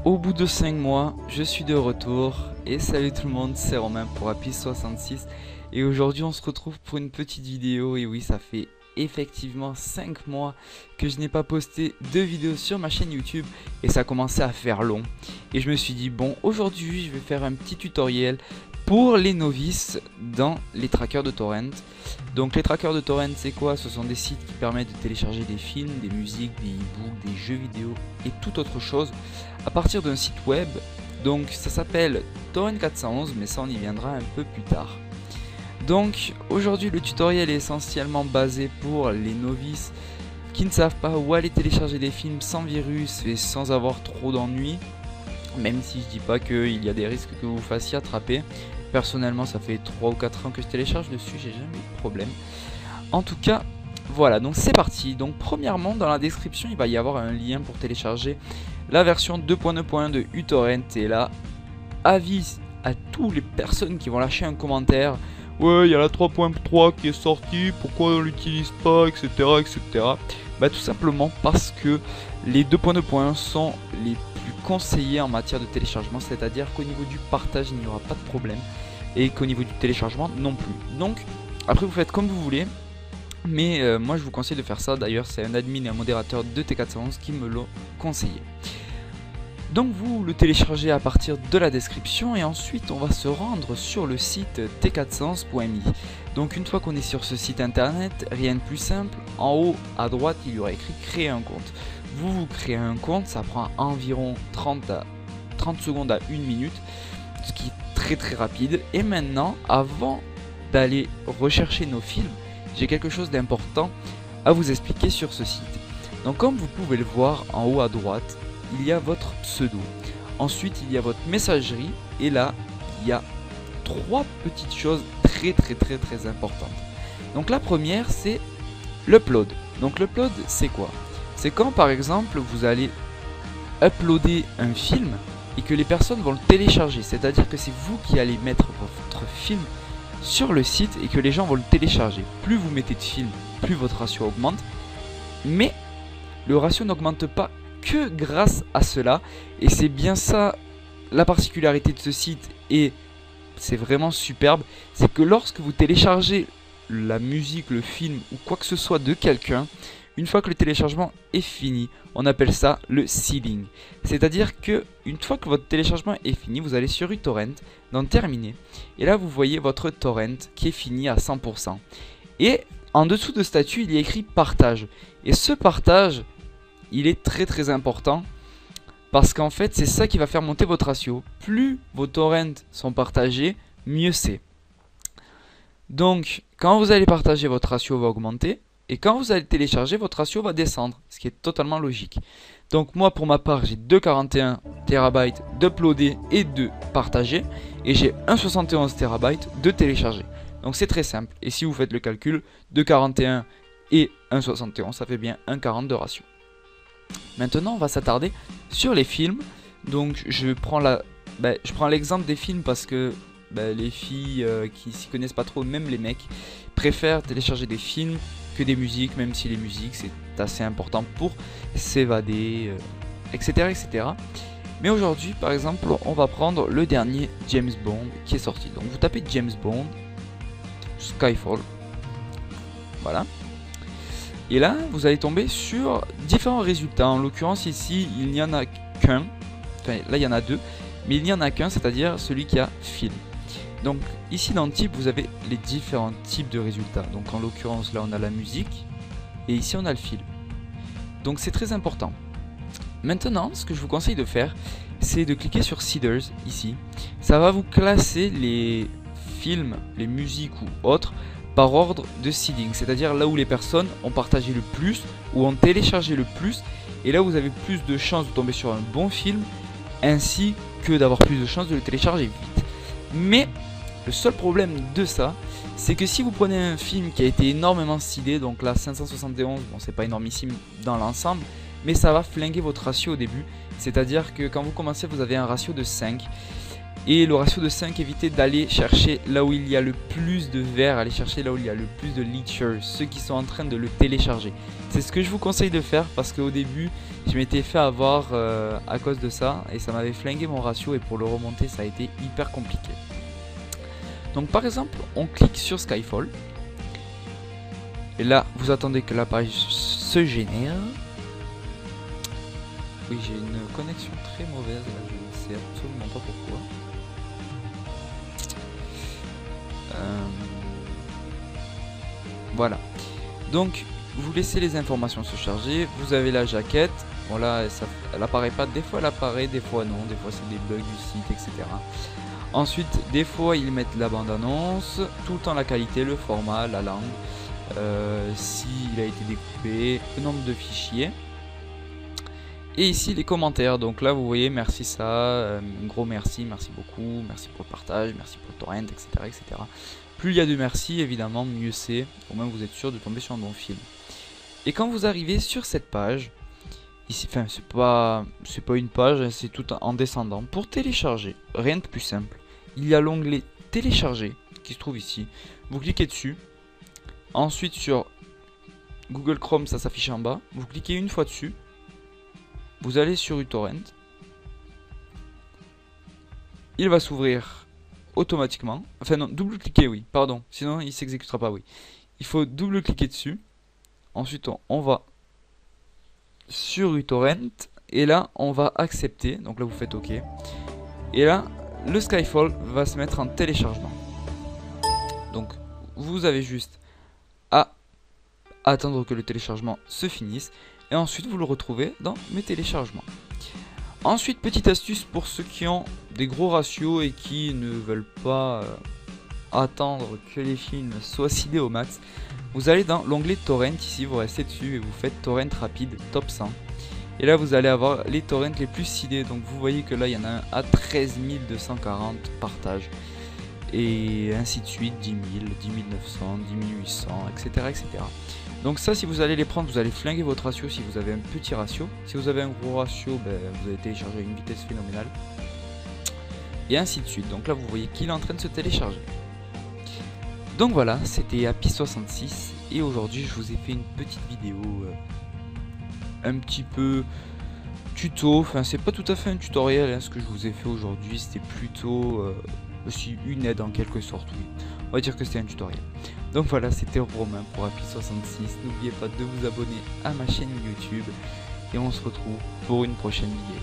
Au bout de 5 mois, je suis de retour et salut tout le monde, c'est Romain pour Happy66 et aujourd'hui on se retrouve pour une petite vidéo et oui ça fait effectivement 5 mois que je n'ai pas posté de vidéo sur ma chaîne YouTube et ça commençait à faire long et je me suis dit bon aujourd'hui je vais faire un petit tutoriel pour les novices dans les trackers de torrent. Donc les trackers de torrent c'est quoi? Ce sont des sites qui permettent de télécharger des films, des musiques, des e-books, des jeux vidéo et toute autre chose à partir d'un site web. Donc ça s'appelle Torrent 411 mais ça on y viendra un peu plus tard. Donc aujourd'hui le tutoriel est essentiellement basé pour les novices qui ne savent pas où aller télécharger des films sans virus et sans avoir trop d'ennuis. Même si je dis pas qu'il y a des risques que vous fassiez attraper. Personnellement ça fait 3 ou 4 ans que je télécharge dessus, j'ai jamais eu de problème. En tout cas voilà, donc c'est parti. Donc premièrement dans la description il va y avoir un lien pour télécharger la version 2.9.1 de uTorrent. Et là, avis à toutes les personnes qui vont lâcher un commentaire: ouais, il y a la 3.3 qui est sortie, pourquoi on l'utilise pas, etc., etc. Bah tout simplement parce que les 2.9.1 sont les plus conseillés en matière de téléchargement, c'est-à-dire qu'au niveau du partage il n'y aura pas de problème et qu'au niveau du téléchargement non plus. Donc après vous faites comme vous voulez, mais moi je vous conseille de faire ça. D'ailleurs c'est un admin et un modérateur de T411 qui me l'ont conseillé. Donc vous le téléchargez à partir de la description et ensuite on va se rendre sur le site t411.me. Donc une fois qu'on est sur ce site internet, rien de plus simple, en haut à droite il y aura écrit créer un compte. Vous créez un compte, ça prend environ 30 secondes à 1 minute, ce qui est très rapide. Et maintenant, avant d'aller rechercher nos films, j'ai quelque chose d'important à vous expliquer sur ce site. Donc comme vous pouvez le voir en haut à droite, il y a votre pseudo. Ensuite il y a votre messagerie et là il y a 3 petites choses très importantes. Donc la première c'est l'upload. Donc l'upload c'est quoi? C'est quand par exemple vous allez uploader un film et que les personnes vont le télécharger. C'est-à-dire que c'est vous qui allez mettre votre film sur le site et que les gens vont le télécharger. Plus vous mettez de films, plus votre ratio augmente. Mais le ratio n'augmente pas que grâce à cela. Et c'est bien ça la particularité de ce site. Et c'est vraiment superbe. C'est que lorsque vous téléchargez la musique, le film ou quoi que ce soit de quelqu'un, une fois que le téléchargement est fini, on appelle ça le sealing. C'est-à-dire que une fois que votre téléchargement est fini, vous allez sur uTorrent, dans terminer, et là vous voyez votre torrent qui est fini à 100%. Et en dessous de statut, il y a écrit partage. Et ce partage, il est très important parce qu'en fait, c'est ça qui va faire monter votre ratio. Plus vos torrents sont partagés, mieux c'est. Donc, quand vous allez partager, votre ratio va augmenter. Et quand vous allez télécharger, votre ratio va descendre, ce qui est totalement logique. Donc moi pour ma part j'ai 2,41 TB d'uploader et de partager. Et j'ai 1,71 TB de télécharger. Donc c'est très simple. Et si vous faites le calcul, 2,41 et 1,71 ça fait bien 1,40 de ratio. Maintenant on va s'attarder sur les films. Donc je prends l'exemple des films parce que les filles qui s'y connaissent pas trop, même les mecs, préfèrent télécharger des films que des musiques, même si les musiques c'est assez important pour s'évader, etc. Mais aujourd'hui par exemple on va prendre le dernier James Bond qui est sorti. Donc vous tapez James Bond Skyfall, voilà, et là vous allez tomber sur différents résultats. En l'occurrence ici il n'y en a qu'un, enfin, là il y en a deux, mais il n'y en a qu'un, c'est-à-dire celui qui a film. Donc ici dans le type vous avez les différents types de résultats. Donc en l'occurrence là on a la musique et ici on a le film. Donc c'est très important. Maintenant ce que je vous conseille de faire c'est de cliquer sur Seeders ici. Ça va vous classer les films, les musiques ou autres par ordre de seeding. C'est-à-dire là où les personnes ont partagé le plus ou ont téléchargé le plus. Et là vous avez plus de chances de tomber sur un bon film ainsi que d'avoir plus de chances de le télécharger vite. Mais le seul problème de ça, c'est que si vous prenez un film qui a été énormément seedé, donc là 571, bon c'est pas énormissime dans l'ensemble, mais ça va flinguer votre ratio au début. C'est-à-dire que quand vous commencez, vous avez un ratio de 5. Et le ratio de 5, évitez d'aller chercher là où il y a le plus de verres, aller chercher là où il y a le plus de leechers, ceux qui sont en train de le télécharger. C'est ce que je vous conseille de faire parce qu'au début, je m'étais fait avoir à cause de ça et ça m'avait flingué mon ratio et pour le remonter, ça a été hyper compliqué. Donc par exemple, on clique sur Skyfall. Et là, vous attendez que la page se génère. Oui, j'ai une connexion très mauvaise là, je ne sais absolument pas pourquoi. Voilà. Donc, vous laissez les informations se charger. Vous avez la jaquette. Bon là, elle apparaît pas. Des fois, elle apparaît, des fois non. Des fois, c'est des bugs du site, etc. Ensuite, des fois, ils mettent la bande-annonce. Tout le temps, la qualité, le format, la langue. S'il a été découpé, le nombre de fichiers. Et ici les commentaires, donc là vous voyez merci ça, un gros merci, merci beaucoup, merci pour le partage, merci pour le torrent, etc., etc. Plus il y a de merci évidemment mieux c'est, au moins vous êtes sûr de tomber sur un bon film. Et quand vous arrivez sur cette page, ici, enfin c'est pas une page, c'est tout en descendant. Pour télécharger, rien de plus simple, il y a l'onglet télécharger qui se trouve ici, vous cliquez dessus, ensuite sur Google Chrome ça s'affiche en bas, vous cliquez une fois dessus. Vous allez sur uTorrent, il va s'ouvrir automatiquement, enfin non, double-cliquer oui, pardon, sinon il s'exécutera pas oui. Il faut double-cliquer dessus, ensuite on va sur uTorrent, et là on va accepter, donc là vous faites OK, et là le Skyfall va se mettre en téléchargement. Donc vous avez juste à attendre que le téléchargement se finisse, et ensuite vous le retrouvez dans mes téléchargements. Ensuite, petite astuce pour ceux qui ont des gros ratios et qui ne veulent pas attendre que les films soient seedés au max, vous allez dans l'onglet torrent ici, vous restez dessus et vous faites torrent rapide top 100. Et là vous allez avoir les torrents les plus seedés, donc vous voyez que là il y en a un à 13 240 partages. Et ainsi de suite, 10 000, 10 900, 10 800, etc., etc. Donc ça, si vous allez les prendre, vous allez flinguer votre ratio si vous avez un petit ratio. Si vous avez un gros ratio, ben, vous allez télécharger à une vitesse phénoménale. Et ainsi de suite. Donc là, vous voyez qu'il est en train de se télécharger. Donc voilà, c'était Happy66. Et aujourd'hui, je vous ai fait une petite vidéo un petit peu tuto. Enfin, c'est pas tout à fait un tutoriel hein, ce que je vous ai fait aujourd'hui. C'était plutôt aussi une aide en quelque sorte, oui. On va dire que c'était un tutoriel. Donc voilà, c'était Romain pour Happy66. N'oubliez pas de vous abonner à ma chaîne YouTube. Et on se retrouve pour une prochaine vidéo.